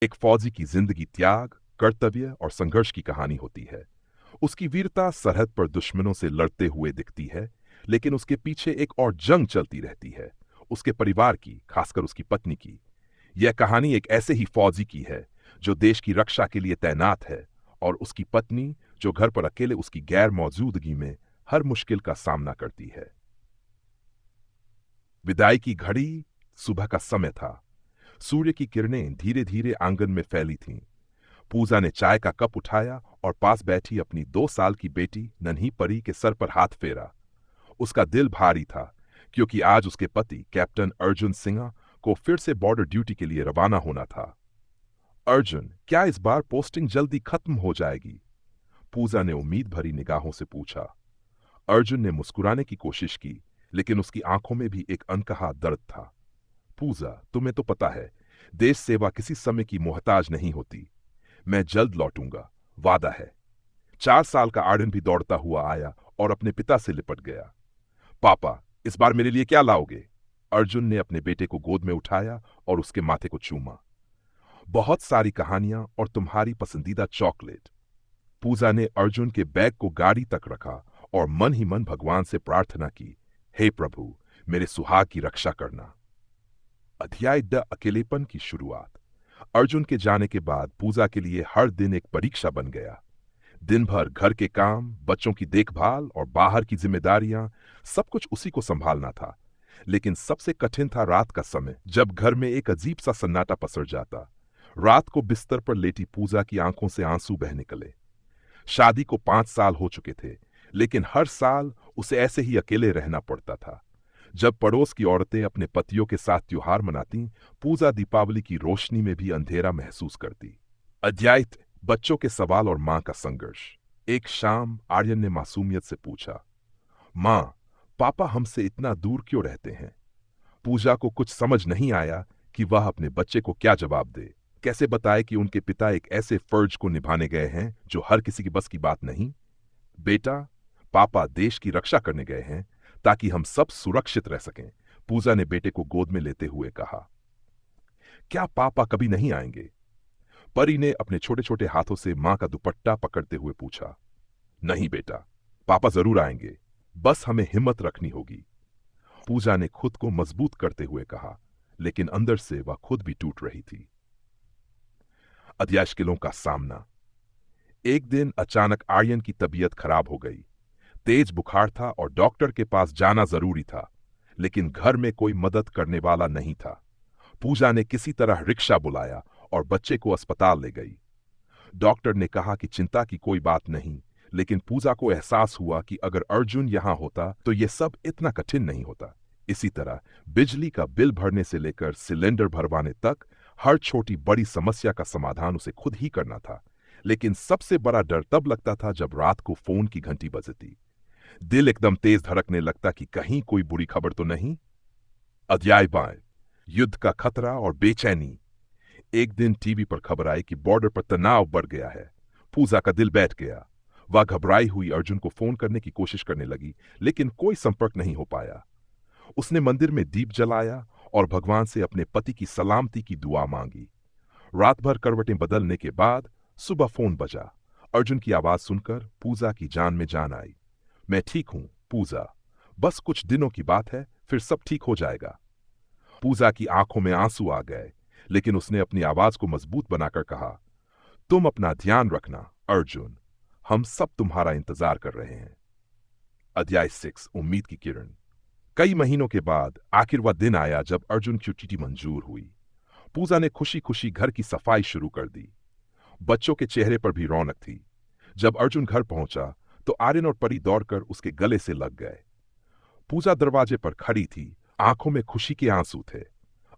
एक फौजी की जिंदगी त्याग, कर्तव्य और संघर्ष की कहानी होती है। उसकी वीरता सरहद पर दुश्मनों से लड़ते हुए दिखती है, लेकिन उसके पीछे एक और जंग चलती रहती है, उसके परिवार की, खासकर उसकी पत्नी की। यह कहानी एक ऐसे ही फौजी की है जो देश की रक्षा के लिए तैनात है, और उसकी पत्नी जो घर पर अकेले उसकी गैर मौजूदगी में हर मुश्किल का सामना करती है। विदाई की घड़ी, सुबह का समय था। सूर्य की किरणें धीरे धीरे आंगन में फैली थीं। पूजा ने चाय का कप उठाया और पास बैठी अपनी 2 साल की बेटी नन्ही परी के सर पर हाथ फेरा। उसका दिल भारी था, क्योंकि आज उसके पति कैप्टन अर्जुन सिंह को फिर से बॉर्डर ड्यूटी के लिए रवाना होना था। अर्जुन, क्या इस बार पोस्टिंग जल्दी खत्म हो जाएगी? पूजा ने उम्मीद भरी निगाहों से पूछा। अर्जुन ने मुस्कुराने की कोशिश की, लेकिन उसकी आंखों में भी एक अनकहा दर्द था। पूजा, तुम्हें तो पता है, देश सेवा किसी समय की मोहताज नहीं होती। मैं जल्द लौटूंगा, वादा है। 4 साल का आर्यन भी दौड़ता हुआ आया और अपने पिता से लिपट गया। पापा, इस बार मेरे लिए क्या लाओगे? अर्जुन ने अपने बेटे को गोद में उठाया और उसके माथे को चूमा। बहुत सारी कहानियां और तुम्हारी पसंदीदा चॉकलेट। पूजा ने अर्जुन के बैग को गाड़ी तक रखा और मन ही मन भगवान से प्रार्थना की, हे प्रभु, मेरे सुहाग की रक्षा करना। अध्याय द अकेलेपन की शुरुआत। अर्जुन के जाने के बाद पूजा के लिए हर दिन एक परीक्षा बन गया। दिन भर घर के काम, बच्चों की देखभाल और बाहर की जिम्मेदारियां, सब कुछ उसी को संभालना था। लेकिन सबसे कठिन था रात का समय, जब घर में एक अजीब सा सन्नाटा पसर जाता। रात को बिस्तर पर लेटी पूजा की आंखों से आंसू बह निकले। शादी को 5 साल हो चुके थे, लेकिन हर साल उसे ऐसे ही अकेले रहना पड़ता था। जब पड़ोस की औरतें अपने पतियों के साथ त्योहार मनाती, पूजा दीपावली की रोशनी में भी अंधेरा महसूस करती। अध्याय बच्चों के सवाल और मां का संघर्ष। एक शाम आर्यन ने मासूमियत से पूछा, मां, पापा हमसे इतना दूर क्यों रहते हैं? पूजा को कुछ समझ नहीं आया कि वह अपने बच्चे को क्या जवाब दे। कैसे बताए कि उनके पिता एक ऐसे फर्ज को निभाने गए हैं जो हर किसी की बस की बात नहीं। बेटा, पापा देश की रक्षा करने गए हैं ताकि हम सब सुरक्षित रह सकें, पूजा ने बेटे को गोद में लेते हुए कहा। क्या पापा कभी नहीं आएंगे? परी ने अपने छोटे छोटे हाथों से मां का दुपट्टा पकड़ते हुए पूछा। नहीं बेटा, पापा जरूर आएंगे, बस हमें हिम्मत रखनी होगी, पूजा ने खुद को मजबूत करते हुए कहा, लेकिन अंदर से वह खुद भी टूट रही थी। अत्याश्किलों का सामना। एक दिन अचानक आर्यन की तबीयत खराब हो गई। तेज बुखार था और डॉक्टर के पास जाना जरूरी था, लेकिन घर में कोई मदद करने वाला नहीं था। पूजा ने किसी तरह रिक्शा बुलाया और बच्चे को अस्पताल ले गई। डॉक्टर ने कहा कि चिंता की कोई बात नहीं, लेकिन पूजा को एहसास हुआ कि अगर अर्जुन यहां होता तो यह सब इतना कठिन नहीं होता। इसी तरह बिजली का बिल भरने से लेकर सिलेंडर भरवाने तक हर छोटी बड़ी समस्या का समाधान उसे खुद ही करना था। लेकिन सबसे बड़ा डर तब लगता था जब रात को फोन की घंटी बजती। दिल एकदम तेज धड़कने लगता कि कहीं कोई बुरी खबर तो नहीं। अध्याय 22। युद्ध का खतरा और बेचैनी। एक दिन टीवी पर खबर आई कि बॉर्डर पर तनाव बढ़ गया है। पूजा का दिल बैठ गया। वह घबराई हुई अर्जुन को फोन करने की कोशिश करने लगी, लेकिन कोई संपर्क नहीं हो पाया। उसने मंदिर में दीप जलाया और भगवान से अपने पति की सलामती की दुआ मांगी। रात भर करवटें बदलने के बाद सुबह फोन बजा। अर्जुन की आवाज सुनकर पूजा की जान में जान आई। मैं ठीक हूं पूजा, बस कुछ दिनों की बात है, फिर सब ठीक हो जाएगा। पूजा की आंखों में आंसू आ गए, लेकिन उसने अपनी आवाज को मजबूत बनाकर कहा, तुम अपना ध्यान रखना अर्जुन, हम सब तुम्हारा इंतजार कर रहे हैं। अध्याय 6। उम्मीद की किरण। कई महीनों के बाद आखिर वह दिन आया जब अर्जुन की चिट्ठी मंजूर हुई। पूजा ने खुशी खुशी घर की सफाई शुरू कर दी। बच्चों के चेहरे पर भी रौनक थी। जब अर्जुन घर पहुंचा तो आर्यन और परी दौड़कर उसके गले से लग गए। पूजा दरवाजे पर खड़ी थी, आंखों में खुशी के आंसू थे।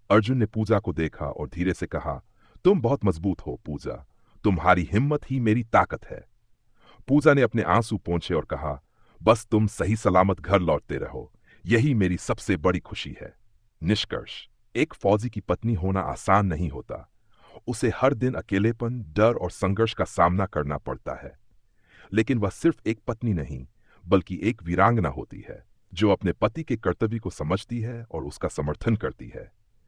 अर्जुन ने पूजा को देखा और धीरे से कहा, तुम बहुत मजबूत हो पूजा, तुम्हारी हिम्मत ही मेरी ताकत है। पूजा ने अपने आंसू पोंछे और कहा, बस तुम सही सलामत घर लौटते रहो, यही मेरी सबसे बड़ी खुशी है। निष्कर्ष, एक फौजी की पत्नी होना आसान नहीं होता। उसे हर दिन अकेलेपन, डर और संघर्ष का सामना करना पड़ता है। लेकिन वह सिर्फ एक पत्नी नहीं, बल्कि एक वीरांगना होती है, जो अपने पति के कर्तव्य को समझती है और उसका समर्थन करती है।